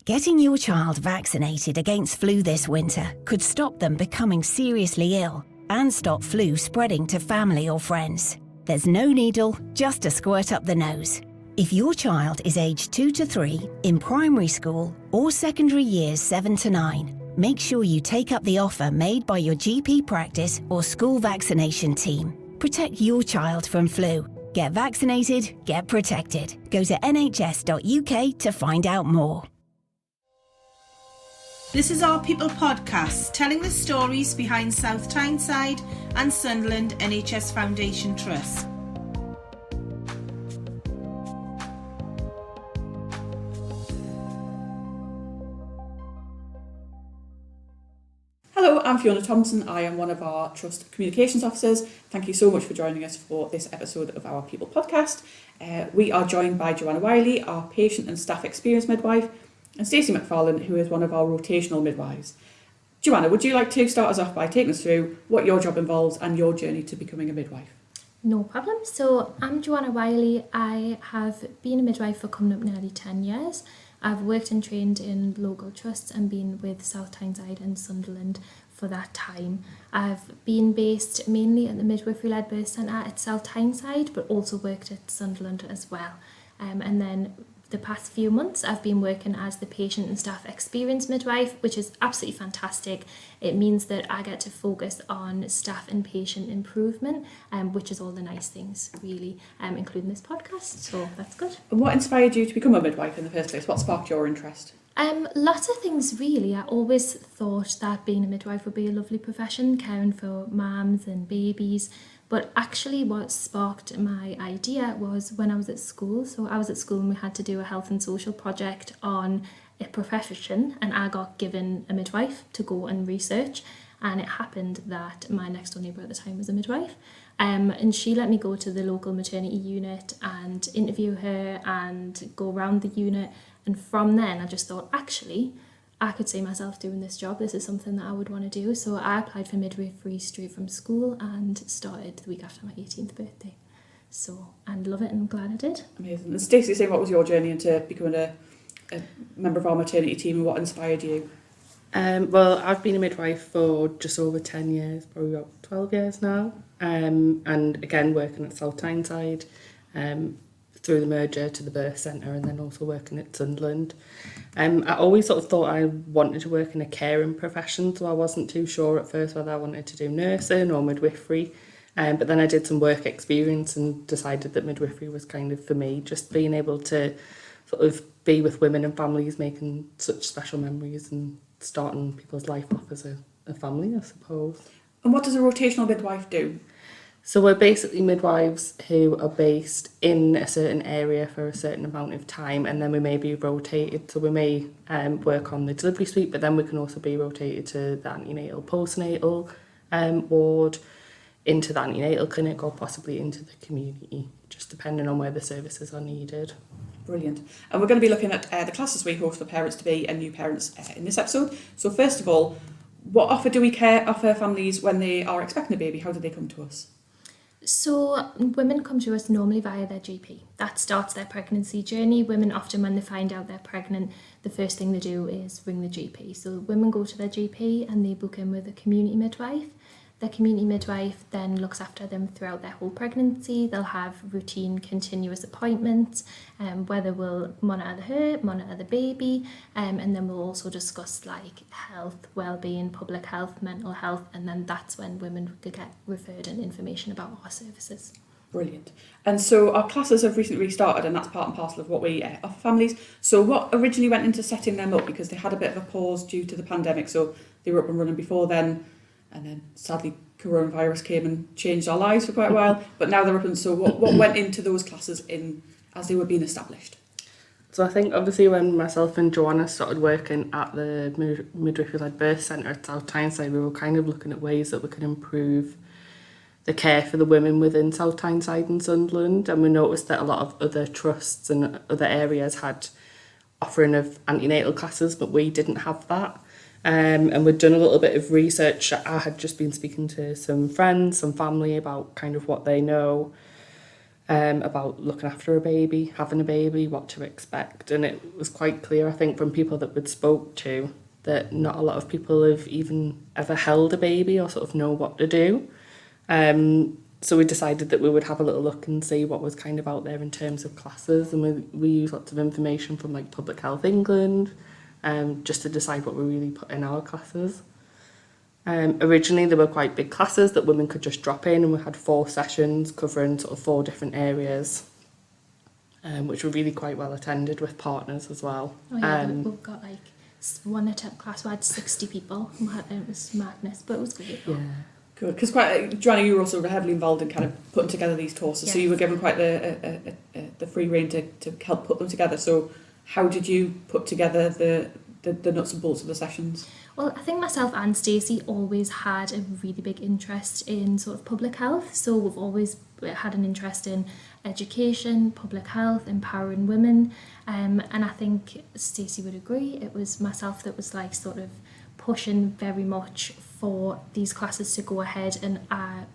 Getting your child vaccinated against flu this winter could stop them becoming seriously ill and stop flu spreading to family or friends. There's no needle, just a squirt up the nose. If your child is aged 2 to 3, in primary school or secondary years 7 to 9, make sure you take up the offer made by your GP practice or school vaccination team. Protect your child from flu. Get vaccinated, get protected. Go to nhs.uk to find out more. This is Our People podcast, telling the stories behind South Tyneside and Sunderland NHS Foundation Trust. Hello, I'm Fiona Thompson. I am one of our Trust Communications Officers. Thank you so much for joining us for this episode of Our People podcast. We are joined by Joanna Wylie, our Patient and Staff Experience Midwife, and Stacey McFarlane, who is one of our Rotational midwives. Joanna, would you like to start us off by taking us through what your job involves and your journey to becoming a midwife? No problem. So I'm Joanna Wylie. I have been a midwife for coming up nearly 10 years. I've worked and trained in local trusts and been with South Tyneside and Sunderland for that time. I've been based mainly at the midwifery-led birth centre at South Tyneside, but also worked at Sunderland as well. And then the past few months I've been working as the Patient and Staff Experience Midwife, which is absolutely fantastic. It means that I get to focus on staff and patient improvement, which is all the nice things really, including this podcast, so that's good. And what inspired you to become a midwife in the first place? What sparked your interest? Lots of things really. I always thought that being a midwife would be a lovely profession, caring for mums and babies. But actually what sparked my idea was when I was at school. So I was at school and we had to do a health and social project on a profession, and I got given a midwife to go and research. And it happened that my next door neighbour at the time was a midwife. And she let me go to the local maternity unit and interview her and go around the unit. And from then I just thought, actually, I could see myself doing this job. This is something that I would want to do. So I applied for midwifery straight from school and started the week after my 18th birthday. So I love it and I'm glad I did. Amazing. And Stacey, what was your journey into becoming a member of our maternity team and what inspired you? Well, I've been a midwife for just over 10 years, probably about 12 years now. And again, working at South Tyneside through the merger to the birth centre, and then also working at Sunderland. I always sort of thought I wanted to work in a caring profession, so I wasn't too sure at first whether I wanted to do nursing or midwifery. But then I did some work experience and decided that midwifery was kind of for me, just being able to sort of be with women and families, making such special memories and starting people's life off as a family, I suppose. And what does a rotational midwife do? So we're basically midwives who are based in a certain area for a certain amount of time, and then we may be rotated. So we may work on the delivery suite, but then we can also be rotated to the antenatal postnatal ward, into the antenatal clinic, or possibly into the community, just depending on where the services are needed. Brilliant. And we're going to be looking at the classes we host for parents-to-be and new parents in this episode. So first of all, what offer do we offer families when they are expecting a baby? How do they come to us? So women come to us normally via their GP. That starts their pregnancy journey. Women often, when they find out they're pregnant, the first thing they do is ring the GP. So women go to their GP and they book in with a community midwife. The community midwife then looks after them throughout their whole pregnancy. They'll have routine, continuous appointments, where they will monitor her, monitor the baby, and then we'll also discuss like health, well-being, public health, mental health, and then that's when women could get referred and information about our services. Brilliant. And so our classes have recently restarted, and that's part and parcel of what we offer families. So what originally went into setting them up, because they had a bit of a pause due to the pandemic, so they were up and running before then, and then sadly coronavirus came and changed our lives for quite a while, but now they're up. And so what went into those classes as they were being established? So I think obviously when myself and Joanna started working at the midwifery-led birth centre at South Tyneside, we were kind of looking at ways that we could improve the care for the women within South Tyneside and Sunderland, and we noticed that a lot of other trusts and other areas had offering of antenatal classes, but we didn't have that. And we'd done a little bit of research. I had just been speaking to some friends, some family about kind of what they know. about looking after a baby, having a baby, what to expect. And it was quite clear, I think, from people that we'd spoke to, that not a lot of people have even ever held a baby or sort of know what to do. So we decided that we would have a little look and see what was kind of out there in terms of classes. And we use lots of information from like Public Health England, just to decide what we really put in our classes. Originally there were quite big classes that women could just drop in, and we had 4 sessions covering sort of 4 different areas, which were really quite well attended with partners as well. Oh yeah, we've got like one class we had 60 people. It was madness, but it was good. Yeah. Good, because Joanna, you were also heavily involved in kind of putting together these courses, Yes. so you were given quite the free rein to help put them together. So how did you put together the nuts and bolts of the sessions? Well, I think myself and Stacey always had a really big interest in sort of public health. So we've always had an interest in education, public health, empowering women. And I think Stacey would agree, it was myself that was like sort of pushing very much for these classes to go ahead, and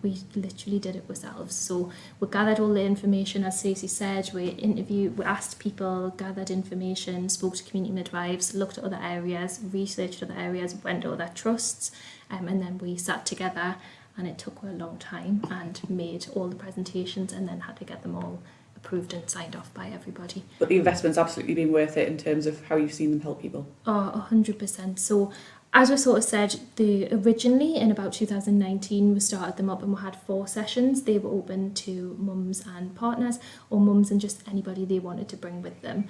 we literally did it ourselves. So we gathered all the information, as Stacey said, we asked people, gathered information, spoke to community midwives, looked at other areas, researched other areas, went to other trusts, and then we sat together, and it took a long time and made all the presentations and then had to get them all approved and signed off by everybody. But the investment's absolutely been worth it in terms of how you've seen them help people. Oh, 100%. So as we sort of said, originally in about 2019 we started them up, and we had 4 sessions. They were open to mums and partners, or mums and just anybody they wanted to bring with them.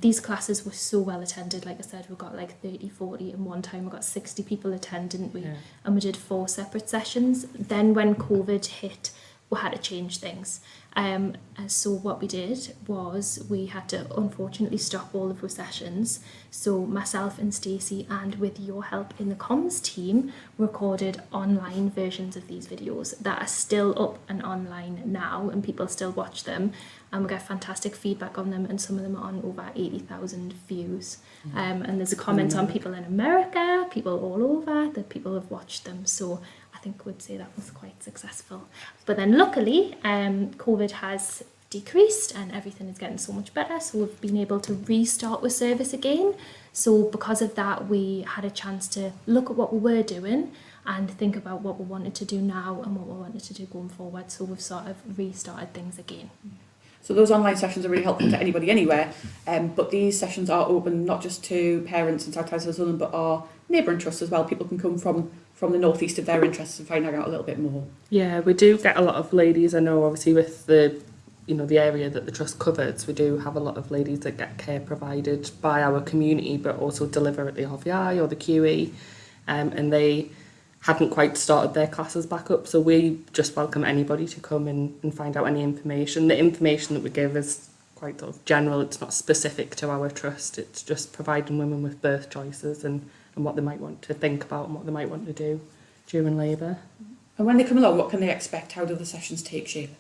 These classes were so well attended. Like I said, we got like 30, 40, and one time we got 60 people attend, didn't we? Yeah. And we did 4 separate sessions. Then when COVID hit, we had to change things. And so what we did was we had to unfortunately stop all of our sessions. So myself and Stacey, and with your help in the comms team, recorded online versions of these videos that are still up and online now, and people still watch them, and we get fantastic feedback on them, and some of them are on over 80,000 views. And there's a comment on people in America, people all over, that people have watched them. So I think we'd say that was quite successful. But then luckily, COVID has decreased and everything is getting so much better, so we've been able to restart with service again. So because of that, we had a chance to look at what we were doing and think about what we wanted to do now and what we wanted to do going forward. So we've sort of restarted things again. So those online sessions are really helpful to anybody anywhere, but these sessions are open not just to parents in South Tyneside and Sunderland, but our neighbouring trusts as well. People can come from the northeast if they're interested in finding out a little bit more. Yeah, we do get a lot of ladies. I know obviously with the area that the trust covers, we do have a lot of ladies that get care provided by our community, but also deliver at the RVI or the QE, and they hadn't quite started their classes back up, so we just welcome anybody to come and find out any information. The information that we give is quite sort of general, it's not specific to our trust, it's just providing women with birth choices and what they might want to think about and what they might want to do during labour. And when they come along, what can they expect? How do the sessions take shape?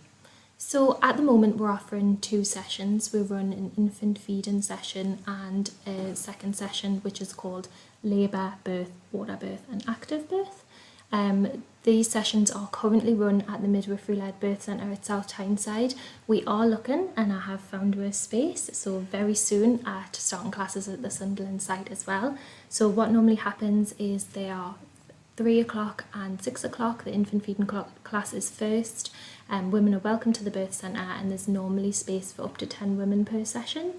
So at the moment we're offering 2 sessions. We run an infant feeding session and a second session which is called labour, birth, water birth and active birth. These sessions are currently run at the Midwifery-led Birth Centre at South Tyneside. We are looking, and I have found a space, so very soon at starting classes at the Sunderland site as well. So what normally happens is they are 3 o'clock and 6 o'clock. The infant feeding class is first. Women are welcome to the birth centre, and there's normally space for up to 10 women per session.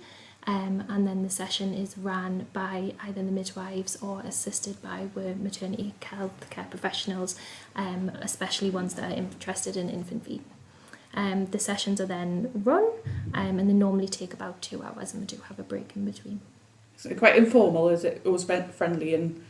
And then the session is ran by either the midwives or assisted by maternity health care professionals, especially ones that are interested in infant feeding. The sessions are then run, and they normally take about 2 hours, and we do have a break in between. So quite informal, is it? Always friendly, and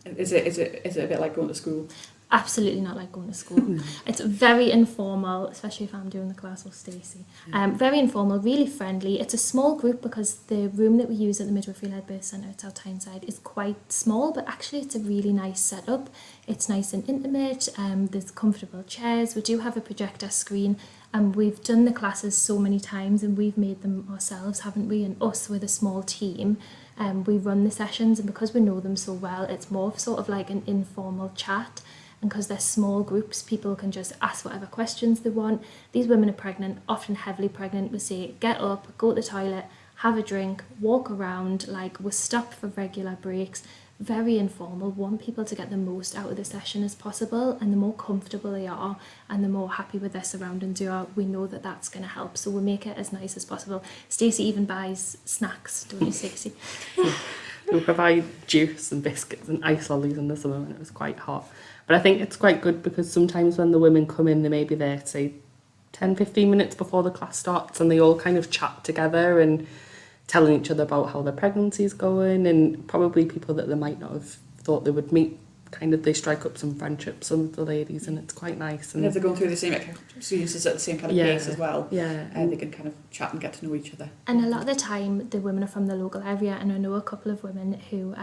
is it a bit like going to school? Absolutely not like going to school. It's very informal, especially if I'm doing the class with Stacey. Very informal, really friendly. It's a small group because the room that we use at the Midwifery-led Birth Centre at South Tyneside is quite small, but actually it's a really nice setup. It's nice and intimate. There's comfortable chairs. We do have a projector screen, and we've done the classes so many times, and we've made them ourselves, haven't we? And us with a small team. We run the sessions, and because we know them so well, it's more of sort of like an informal chat. and because they're small groups, people can just ask whatever questions they want. These women are pregnant, often heavily pregnant. We say, get up, go to the toilet, have a drink, walk around, like we stop for regular breaks. Very informal, want people to get the most out of the session as possible, and the more comfortable they are and the more happy with their surroundings they are, we know that that's going to help, so we'll make it as nice as possible. Stacey even buys snacks, don't you, Stacey? We provide juice and biscuits and ice lollies in the summer when it was quite hot. But I think it's quite good because sometimes when the women come in, they may be there, say, 10-15 minutes before the class starts, and they all kind of chat together and telling each other about how their pregnancy is going, and probably people that they might not have thought they would meet, kind of they strike up some friendships, some of the ladies, and it's quite nice. And if they're going through the same experiences at the same kind of pace as well, they can kind of chat and get to know each other. And a lot of the time the women are from the local area, and I know a couple of women who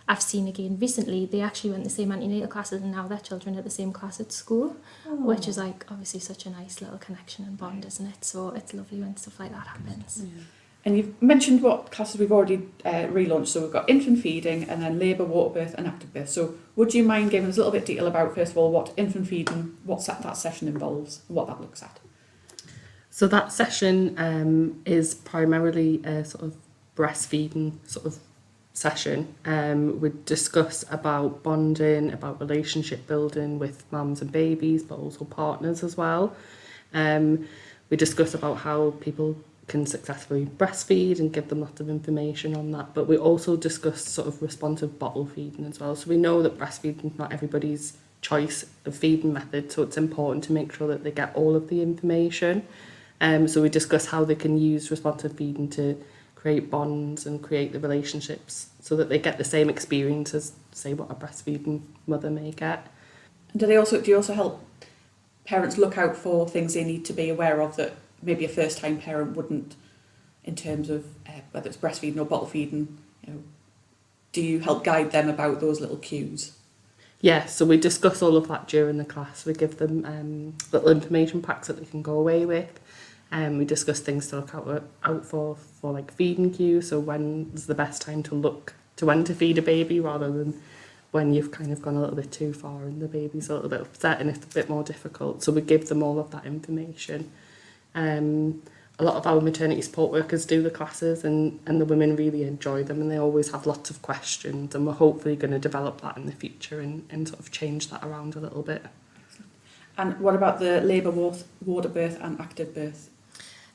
I've seen again recently, they actually went the same antenatal classes and now their children are at the same class at school, which is like obviously such a nice little connection and bond, isn't it? So it's lovely when stuff like that happens. Yeah. And you've mentioned what classes we've already relaunched. So we've got infant feeding and then labour, water birth and active birth. So would you mind giving us a little bit of detail about, first of all, what infant feeding, what that session involves and what that looks at? So that session is primarily a sort of breastfeeding sort of session. We discuss about bonding, about relationship building with mums and babies, but also partners as well. We discuss about how people can successfully breastfeed and give them lots of information on that, but we also discuss sort of responsive bottle feeding as well. So we know that breastfeeding is not everybody's choice of feeding method, so it's important to make sure that they get all of the information. So we discuss how they can use responsive feeding to create bonds and create the relationships so that they get the same experience as, say, what a breastfeeding mother may get. Do you also help parents look out for things they need to be aware of that maybe a first-time parent wouldn't, in terms of whether it's breastfeeding or bottle feeding? Do you help guide them about those little cues? Yeah, so we discuss all of that during the class. We give them little information packs that they can go away with. We discuss things to look out for like feeding cues. So when's the best time to look to when to feed a baby, rather than when you've kind of gone a little bit too far and the baby's a little bit upset and it's a bit more difficult. So we give them all of that information. A lot of our maternity support workers do the classes, and the women really enjoy them, and they always have lots of questions, and we're hopefully going to develop that in the future and sort of change that around a little bit. And what about the labour, water birth and active birth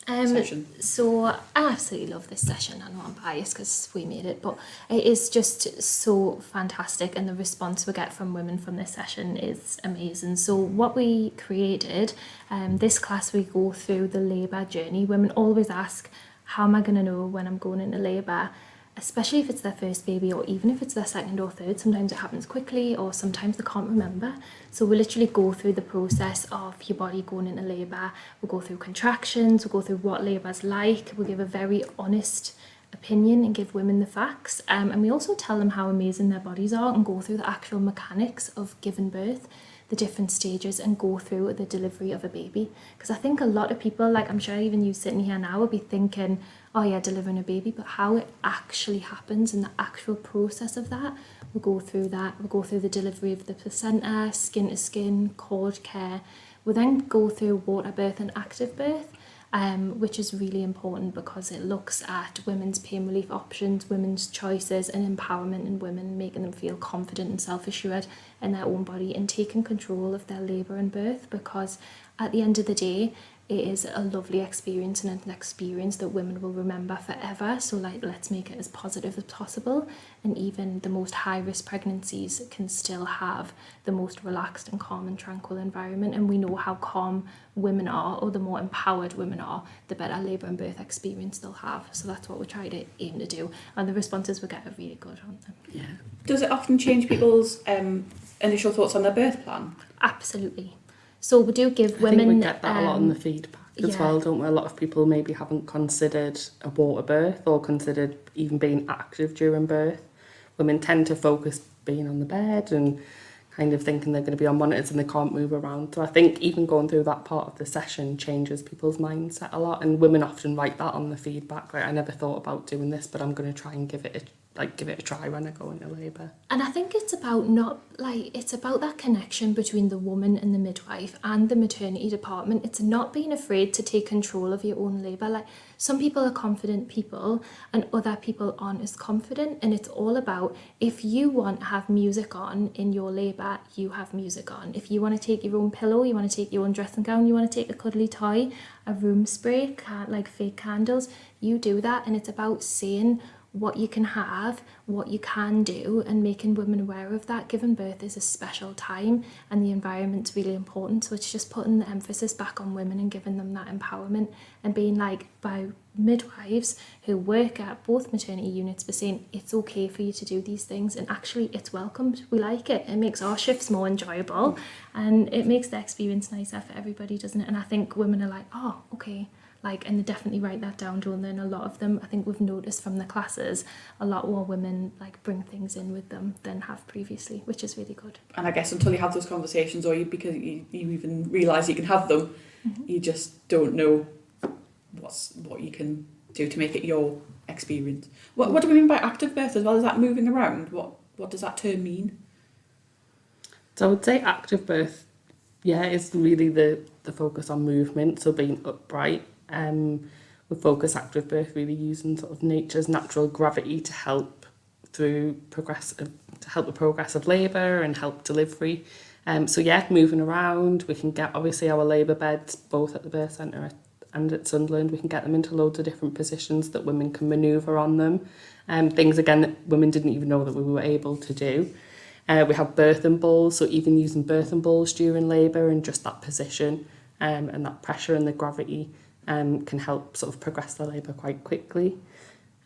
session? So I absolutely love this session. I know I'm biased because we made it, but it is just so fantastic, and the response we get from women from this session is amazing. So what we created, this class we go through the labour journey. Women always ask, how am I going to know when I'm going into labour? Especially if it's their first baby, or even if it's their second or third. Sometimes it happens quickly, or sometimes they can't remember. So we literally go through the process of your body going into labour. We'll go through contractions, we'll go through what labour's like. We'll give a very honest opinion and give women the facts. And we also tell them how amazing their bodies are, and go through the actual mechanics of giving birth, the different stages, and go through the delivery of a baby. Because I think a lot of people, like I'm sure even you sitting here now, will be thinking, oh yeah, delivering a baby, but how it actually happens and the actual process of that, we'll go through that. We'll go through the delivery of the placenta, skin to skin, cord care. We'll then go through water birth and active birth, which is really important because it looks at women's pain relief options, women's choices and empowerment in women, making them feel confident and self-assured in their own body and taking control of their labour and birth, because at the end of the day, it is a lovely experience and an experience that women will remember forever. So let's make it as positive as possible, and even the most high-risk pregnancies can still have the most relaxed and calm and tranquil environment. And we know how calm women are, or the more empowered women are, the better labour and birth experience they'll have. So that's what we try to aim to do, and the responses we get are really good, aren't they? Yeah. Does it often change people's initial thoughts on their birth plan? Absolutely. So we do give women... I think we get that a lot in the feedback as well, don't we? A lot of people maybe haven't considered a water birth or considered even being active during birth. Women tend to focus being on the bed and kind of thinking they're going to be on monitors and they can't move around. So I think even going through that part of the session changes people's mindset a lot, and women often write that on the feedback, like, I never thought about doing this, but I'm going to try and give it like give it a try when I go into labour. And I think it's about it's about that connection between the woman and the midwife and the maternity department. It's not being afraid to take control of your own labour. Like, some people are confident people and other people aren't as confident, and it's all about, if you want to have music on in your labour, you have music on. If you want to take your own pillow, you want to take your own dressing gown, you want to take a cuddly toy, a room spray, like fake candles, you do that. And it's about saying what you can have, what you can do, and making women aware of that. Giving birth is a special time and the environment's really important, so it's just putting the emphasis back on women and giving them that empowerment, and being like, by midwives who work at both maternity units, for saying it's okay for you to do these things, and actually it's welcomed. We like it. It makes our shifts more enjoyable and it makes the experience nicer for everybody, doesn't it? And I think women are like, oh, okay. Like, and they definitely write that down, don't they? And a lot of them, I think we've noticed from the classes, a lot more women like bring things in with them than have previously, which is really good. And I guess until you have those conversations, or because you even realise you can have them, you just don't know what you can do to make it your experience. What do we mean by active birth as well? Is that moving around? What does that term mean? So I would say active birth, is really the focus on movement, so being upright. We focus active birth really using sort of nature's natural gravity to help the progress of labour and help delivery. Moving around. We can get obviously our labour beds both at the birth centre and at Sunderland. We can get them into loads of different positions that women can manoeuvre on them. Things again that women didn't even know that we were able to do. We have birthing balls, so even using birthing balls during labour and just that position and that pressure and the gravity can help sort of progress the labour quite quickly.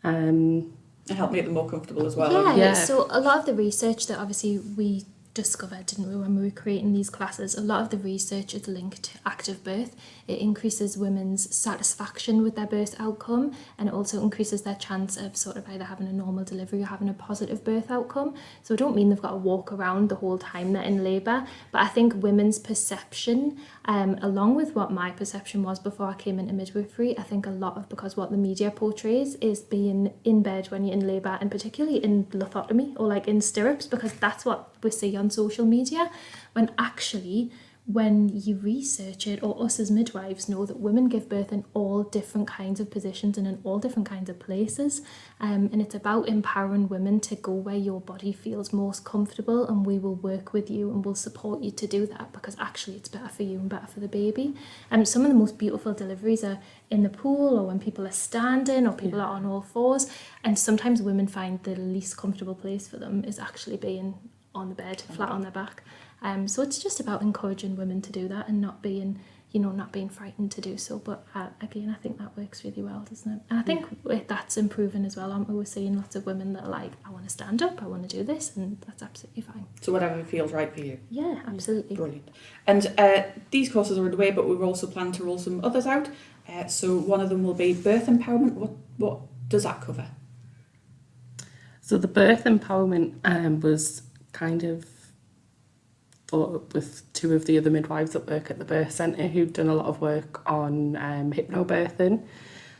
And help make them more comfortable as well. Yeah, so a lot of the research that obviously we discovered, didn't we, when we were creating these classes, a lot of the research is linked to active birth. It increases women's satisfaction with their birth outcome, and it also increases their chance of sort of either having a normal delivery or having a positive birth outcome. So I don't mean they've got to walk around the whole time they're in labour, but I think women's perception, along with what my perception was before I came into midwifery, I think a lot of, because what the media portrays is being in bed when you're in labour, and particularly in lithotomy or like in stirrups, because that's what we see on social media, when actually when you research it, or us as midwives know that women give birth in all different kinds of positions and in all different kinds of places, and it's about empowering women to go where your body feels most comfortable, and we will work with you and we'll support you to do that, because actually it's better for you and better for the baby. Some of the most beautiful deliveries are in the pool, or when people are standing, or people are on all fours, and sometimes women find the least comfortable place for them is actually being on the bed, flat on their back. So it's just about encouraging women to do that and not being frightened to do so. But again, I think that works really well, doesn't it? And I think that's improving as well, aren't we? We're seeing lots of women that are like, I want to stand up, I want to do this, and that's absolutely fine. So whatever feels right for you. Yeah, absolutely. Brilliant. And these courses are underway, but we've also planned to roll some others out. So one of them will be birth empowerment. What does that cover? So the birth empowerment was kind of thought up with two of the other midwives that work at the birth centre who'd done a lot of work on hypnobirthing.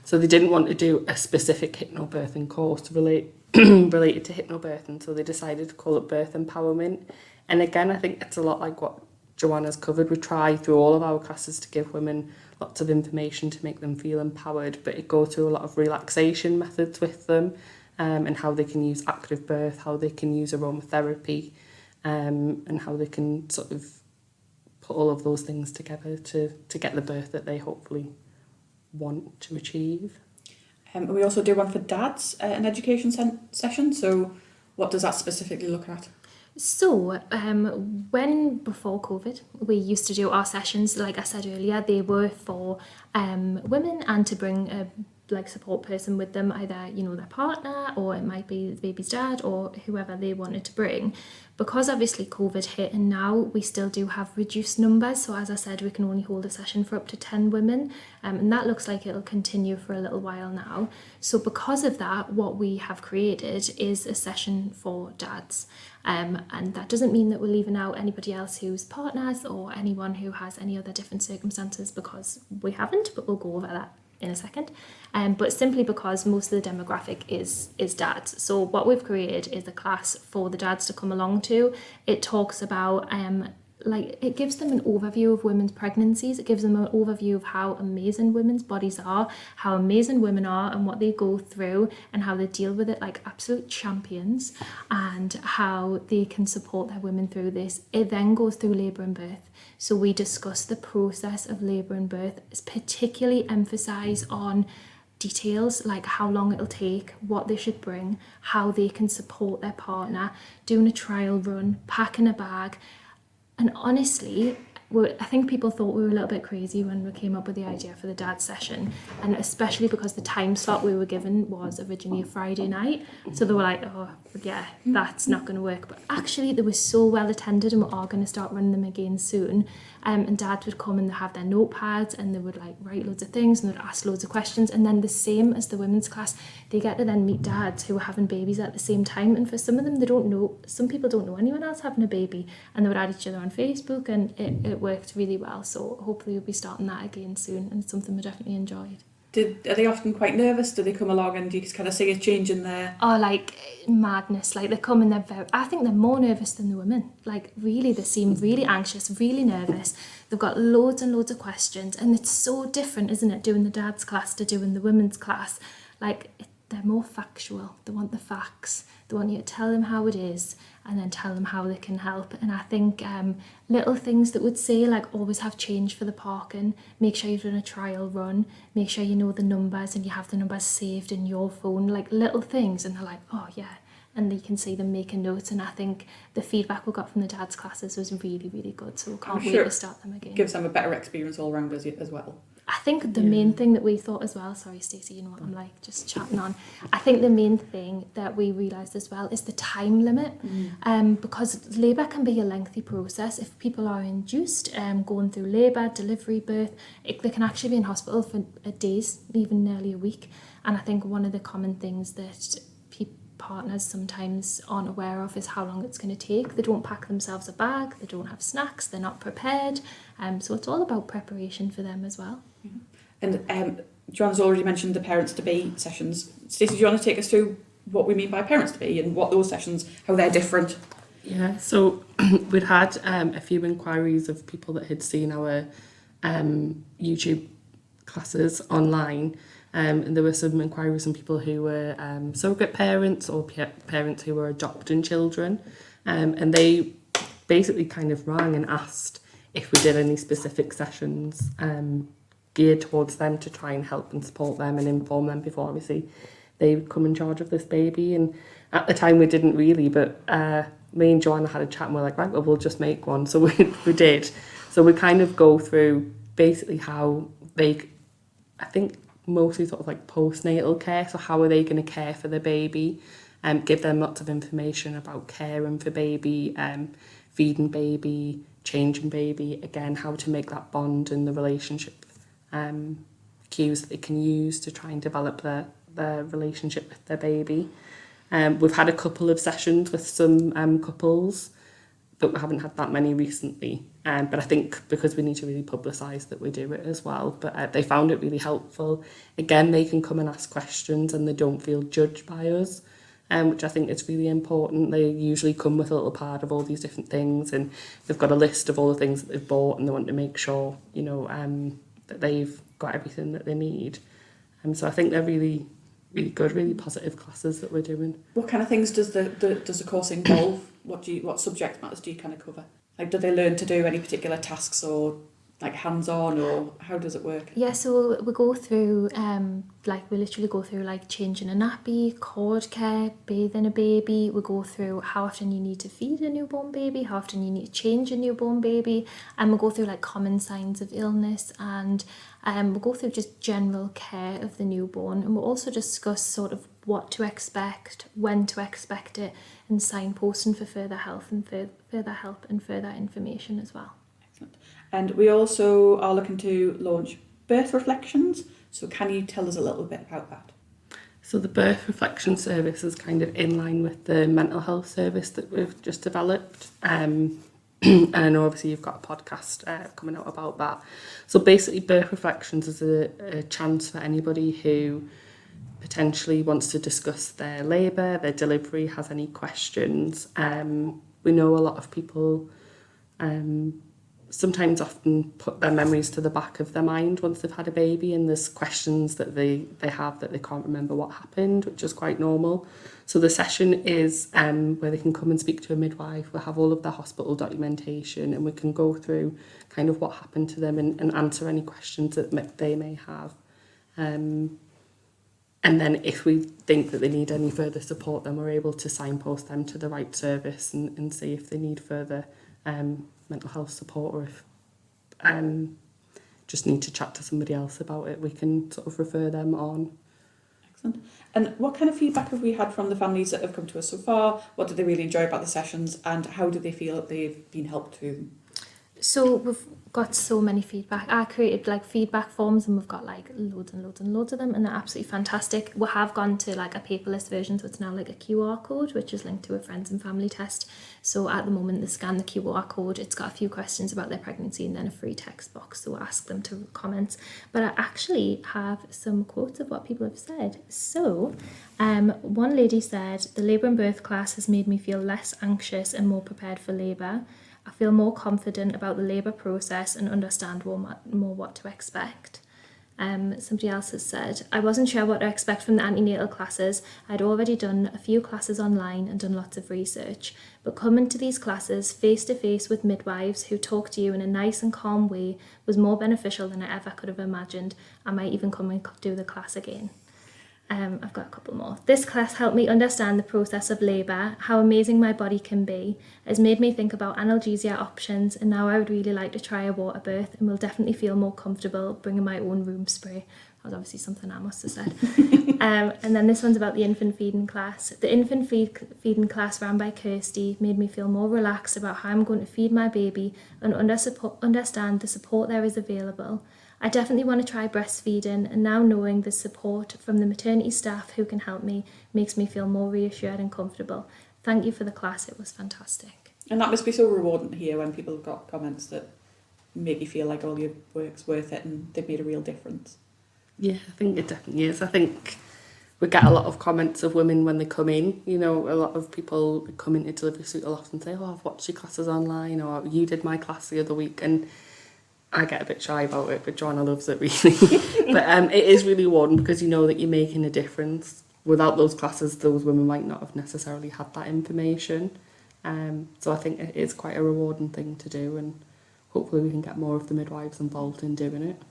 So they didn't want to do a specific hypnobirthing course related to hypnobirthing, so they decided to call it birth empowerment. And again, I think it's a lot like what Joanna's covered. We try through all of our classes to give women lots of information to make them feel empowered, but it goes through a lot of relaxation methods with them, and how they can use active birth, how they can use aromatherapy, and how they can sort of put all of those things together to get the birth that they hopefully want to achieve. We also do one for dads, an education session. So what does that specifically look at? So, when before COVID, we used to do our sessions, like I said earlier, they were for women and to bring a support person with them, either their partner, or it might be the baby's dad, or whoever they wanted to bring. Because obviously COVID hit, and now we still do have reduced numbers, so as I said, we can only hold a session for up to 10 women, and that looks like it'll continue for a little while now. So because of that, what we have created is a session for dads, and that doesn't mean that we're leaving out anybody else who's partners or anyone who has any other different circumstances, because we haven't, but we'll go over that in a second. But simply because most of the demographic is dads. So what we've created is a class for the dads to come along to. It talks about it gives them an overview of women's pregnancies. It gives them an overview of how amazing women's bodies are, how amazing women are and what they go through and how they deal with it like absolute champions, and how they can support their women through this. It then goes through labour and birth. So we discuss the process of labour and birth, particularly emphasise on details like how long it'll take, what they should bring, how they can support their partner, doing a trial run, packing a bag. And honestly, I think people thought we were a little bit crazy when we came up with the idea for the dad session, and especially because the time slot we were given was originally a Friday night. So they were like, oh yeah, that's not going to work. But actually they were so well attended, and we are going to start running them again soon. And dads would come and they'd have their notepads and they would like write loads of things and they'd ask loads of questions. And then the same as the women's class, they get to then meet dads who are having babies at the same time. And for some of them, they don't know, some people don't know anyone else having a baby, and they would add each other on Facebook, and it worked really well. So hopefully we'll be starting that again soon, and it's something we definitely enjoyed. Are they often quite nervous? Do they come along and do you kind of see a change in there? Oh, like madness. Like they come and I think they're more nervous than the women. Like really, they seem really anxious, really nervous. They've got loads and loads of questions, and it's so different, isn't it, doing the dad's class to doing the women's class. Like they're more factual. They want the facts. They want you to tell them how it is and then tell them how they can help. And I think little things that would say, like always have change for the parking, make sure you've done a trial run, make sure you know the numbers and you have the numbers saved in your phone, like little things. And they're like, oh yeah. And you can see them making notes. And I think the feedback we got from the dad's classes was really, really good. So we can't wait to start them again. Gives them a better experience all round as well. I think the main thing that we thought as well, sorry Stacey, you know what I'm like, just chatting on. I think the main thing that we realised as well is the time limit. Because labour can be a lengthy process. If people are induced, going through labour, delivery, birth, they can actually be in hospital for days, even nearly a week. And I think one of the common things that partners sometimes aren't aware of is how long it's going to take. They don't pack themselves a bag, they don't have snacks, they're not prepared. So it's all about preparation for them as well. And Joanna's already mentioned the parents-to-be sessions. Stacey, do you want to take us through what we mean by parents-to-be and what those sessions, how they're different? Yeah, so we'd had a few inquiries of people that had seen our YouTube classes online. And there were some inquiries from people who were surrogate parents or parents who were adopting children. And they basically kind of rang and asked if we did any specific sessions geared towards them to try and help and support them and inform them before obviously they would come in charge of this baby. And at the time we didn't really, but me and Joanna had a chat and we're like, right, well, we'll just make one. So we did. So we kind of go through basically how they, I think, mostly sort of like postnatal care. So how are they going to care for the baby? Give them lots of information about caring for baby, feeding baby, changing baby. Again, how to make that bond in the relationship. Cues that they can use to try and develop their relationship with their baby. We've had a couple of sessions with some couples, but we haven't had that many recently. But I think because we need to really publicise that we do it as well. But they found it really helpful. Again, they can come and ask questions and they don't feel judged by us, which I think is really important. They usually come with a little pad of all these different things, and they've got a list of all the things that they've bought, and they want to make sure, you know, that they've got everything that they need. So I think they're really, really good, really positive classes that we're doing. What kind of things does the course involve? What subject matters do you kind of cover? Like, do they learn to do any particular tasks or like hands-on, or how does it work? Yeah, so we go through, we literally go through like changing a nappy, cord care, bathing a baby. We go through how often you need to feed a newborn baby, how often you need to change a newborn baby, and we'll go through like common signs of illness, and we'll go through just general care of the newborn, and we'll also discuss sort of what to expect, when to expect it, and signposting for further health and further help and further information as well. Excellent. And we also are looking to launch birth reflections. So can you tell us a little bit about that? So the birth reflection service is kind of in line with the mental health service that we've just developed. And I know obviously you've got a podcast coming out about that. So basically Birth Reflections is a chance for anybody who potentially wants to discuss their labour, their delivery, has any questions. We know a lot of people sometimes often put their memories to the back of their mind once they've had a baby, and there's questions that they have that they can't remember what happened, which is quite normal. So the session is where they can come and speak to a midwife. We'll have all of their hospital documentation, and we can go through kind of what happened to them and answer any questions that they may have. And then if we think that they need any further support, then we're able to signpost them to the right service and see if they need further mental health support, or if just need to chat to somebody else about it, we can sort of refer them on. Excellent. And what kind of feedback have we had from the families that have come to us so far? What did they really enjoy about the sessions, and how do they feel that they've been helped through them? So we've got so many feedback. I created like feedback forms, and we've got like loads and loads and loads of them, and they're absolutely fantastic. We have gone to like a paperless version, so it's now like a QR code which is linked to a friends and family test. So at the moment they scan the QR code, it's got a few questions about their pregnancy and then a free text box, so we'll ask them to comment. But I actually have some quotes of what people have said. So one lady said, "The labour and birth class has made me feel less anxious and more prepared for labour. I feel more confident about the labour process and understand more what to expect." Somebody else has said, "I wasn't sure what to expect from the antenatal classes. I'd already done a few classes online and done lots of research. But coming to these classes face to face with midwives who talk to you in a nice and calm way was more beneficial than I ever could have imagined. I might even come and do the class again." I've got a couple more. "This class helped me understand the process of labour, how amazing my body can be. It has made me think about analgesia options, and now I would really like to try a water birth and will definitely feel more comfortable bringing my own room spray." That was obviously something I must have said. And then this one's about the infant feeding class. "The infant feeding class ran by Kirsty made me feel more relaxed about how I'm going to feed my baby and understand the support there is available. I definitely want to try breastfeeding, and now knowing the support from the maternity staff who can help me makes me feel more reassured and comfortable. Thank you for the class, it was fantastic." And that must be so rewarding to hear when people have got comments that make you feel like all your work's worth it and they've made a real difference. Yeah, I think it definitely is. I think we get a lot of comments of women when they come in. You know, a lot of people come into Delivery Suite will often say, "Oh, I've watched your classes online," or "You did my class the other week," and I get a bit shy about it, but Joanna loves it really. But it is really rewarding because you know that you're making a difference. Without those classes, those women might not have necessarily had that information. So I think it is quite a rewarding thing to do, and hopefully we can get more of the midwives involved in doing it.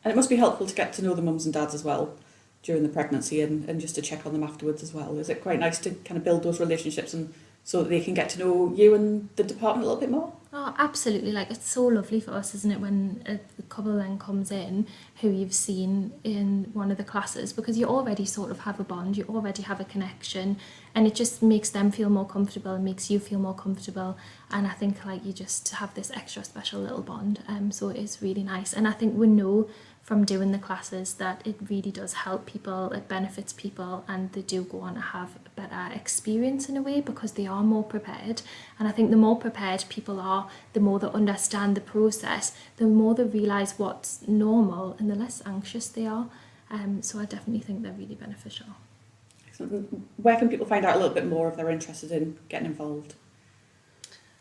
And it must be helpful to get to know the mums and dads as well during the pregnancy and just to check on them afterwards as well. Is it quite nice to kind of build those relationships and so that they can get to know you and the department a little bit more? Oh, absolutely. Like, it's so lovely for us, isn't it, when a couple then comes in who you've seen in one of the classes, because you already sort of have a bond, you already have a connection, and it just makes them feel more comfortable and makes you feel more comfortable. And I think like you just have this extra special little bond. So it is really nice. And I think we know from doing the classes that it really does help people, it benefits people, and they do go on to have a better experience in a way because they are more prepared. And I think the more prepared people are, the more they understand the process, the more they realise what's normal and the less anxious they are. So I definitely think they're really beneficial. Excellent. Where can people find out a little bit more if they're interested in getting involved?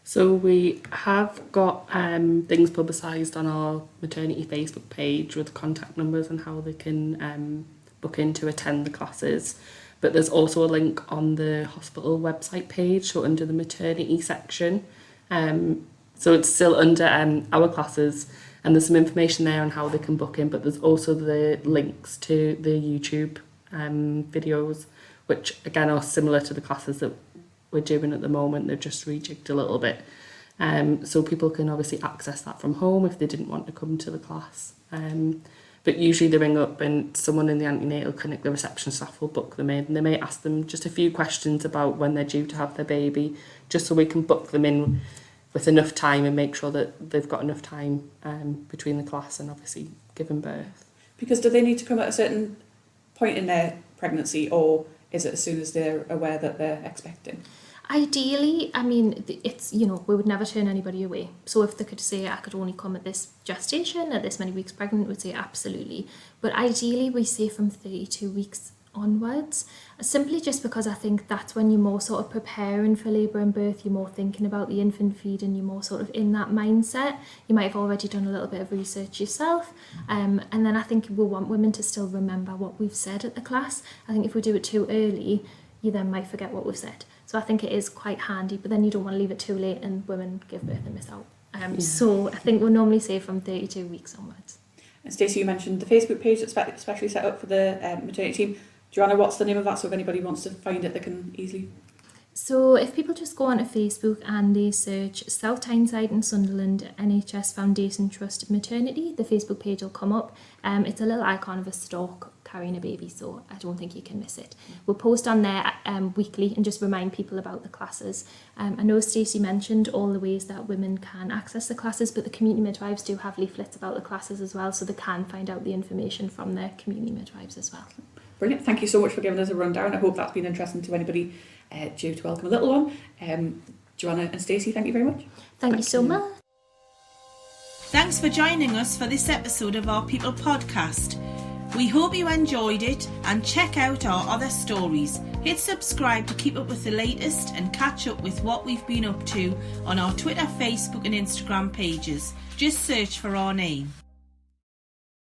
So we have got things publicised on our maternity Facebook page with contact numbers and how they can book in to attend the classes. But there's also a link on the hospital website page, so under the maternity section. So it's still under our classes, and there's some information there on how they can book in, but there's also the links to the YouTube videos, which again are similar to the classes that we're doing at the moment. They've just rejigged a little bit. So people can obviously access that from home if they didn't want to come to the class. But usually they ring up and someone in the antenatal clinic, the reception staff, will book them in, and they may ask them just a few questions about when they're due to have their baby, just so we can book them in with enough time and make sure that they've got enough time between the class and obviously giving birth. Because do they need to come at a certain point in their pregnancy, or is it as soon as they're aware that they're expecting? Ideally, I mean, it's, you know, we would never turn anybody away. So if they could say, I could only come at this gestation, at this many weeks pregnant, we'd say absolutely. But ideally, we say from 32 weeks onwards, simply just because I think that's when you're more sort of preparing for labour and birth, you're more thinking about the infant feed, and you're more sort of in that mindset. You might have already done a little bit of research yourself, and then I think we want women to still remember what we've said at the class. I think if we do it too early, you then might forget what we've said. So I think it is quite handy, but then you don't want to leave it too late and women give birth and miss out. So I think we'll normally say from 32 weeks onwards. And Stacey, you mentioned the Facebook page that's especially set up for the maternity team. Joanna, what's the name of that, so if anybody wants to find it, they can easily... So if people just go onto Facebook and they search South Tyneside and Sunderland NHS Foundation Trust Maternity, the Facebook page will come up. It's a little icon of a stork carrying a baby, so I don't think you can miss it. We'll post on there weekly and just remind people about the classes. I know Stacey mentioned all the ways that women can access the classes, but the community midwives do have leaflets about the classes as well, so they can find out the information from their community midwives as well. Brilliant. Thank you so much for giving us a rundown. I hope that's been interesting to anybody due to welcome a little one. Joanna and Stacey, thank you very much. Thank you so much. Thanks for joining us for this episode of our People podcast. We hope you enjoyed it, and check out our other stories. Hit subscribe to keep up with the latest and catch up with what we've been up to on our Twitter, Facebook and Instagram pages. Just search for our name.